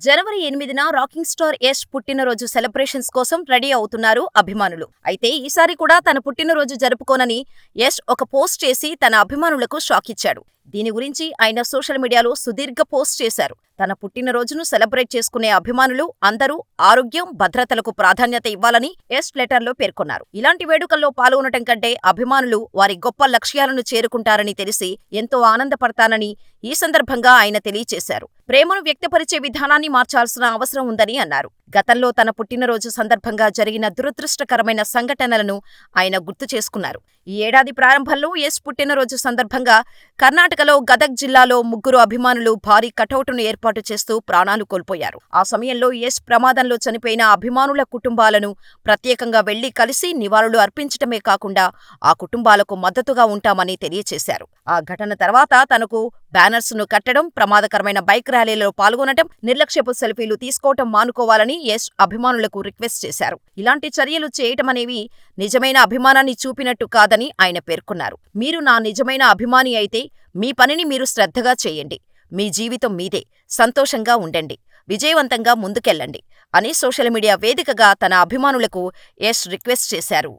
జనవరి 8న rocking star Yash పుట్టినరోజు celebrations కోసం ready అవుతున్నారు అభిమానులు. అయితే ఈసారి కూడా తన పుట్టినరోజు జరుపుకోనని యష్ ఒక పోస్ట్ చేసి తన అభిమానులకు షాక్ ఇచ్చాడు. దీని గురించి ఆయన సోషల్ మీడియాలో సుదీర్ఘ పోస్ట్ చేశారు. తన పుట్టినరోజును సెలబ్రేట్ చేసుకునే అభిమానులు అందరూ ఆరోగ్యం, భద్రతలకు ప్రాధాన్యత ఇవ్వాలని యష్ లెటర్లో పేర్కొన్నారు. ఇలాంటి వేడుకల్లో పాల్గొనటం కంటే అభిమానులు వారి గొప్ప లక్ష్యాలను చేరుకుంటారని తెలిసి ఎంతో ఆనందపడతానని ఈ సందర్భంగా ఆయన తెలియచేశారు. ప్రేమను వ్యక్తపరిచే విధానాన్ని మార్చాల్సిన అవసరం ఉందని అన్నారు. గతంలో తన పుట్టినరోజు సందర్భంగా జరిగిన దురదృష్టకరమైన సంఘటనలను ఆయన గుర్తు చేసుకున్నారు. ఈ ఏడాది ప్రారంభంలో యష్ పుట్టినరోజు సందర్భంగా కర్ణాటకలో గదగ్ జిల్లాలో ముగ్గురు అభిమానులు భారీ కటౌట్ను ఏర్పాటు చేస్తూ ప్రాణాలు కోల్పోయారు. ఆ సమయంలో యష్ ప్రమాదంలో చనిపోయిన అభిమానుల కుటుంబాలను ప్రత్యేకంగా వెళ్లి కలిసి నివాళులు అర్పించటమే కాకుండా ఆ కుటుంబాలకు మద్దతుగా ఉంటామని తెలియచేశారు. ఆ ఘటన తర్వాత తనకు బ్యానర్స్ను కట్టడం, ప్రమాదకరమైన బైక్ ర్యాలీలో పాల్గొనటం, నిర్లక్ష్యపు సెల్ఫీలు తీసుకోవటం మానుకోవాలని యష్ అభిమానులకు రిక్వెస్ట్ చేశారు. ఇలాంటి చర్యలు చేయటమనేవి నిజమైన అభిమానాన్ని చూపినట్టు కాదని ఆయన పేర్కొన్నారు. మీరు నా నిజమైన అభిమాని అయితే మీ పనిని మీరు శ్రద్ధగా చేయండి. మీ జీవితం మీదే. సంతోషంగా ఉండండి. విజయవంతంగా ముందుకెళ్లండి అని సోషల్ మీడియా వేదికగా తన అభిమానులకు యష్ రిక్వెస్ట్ చేశారు.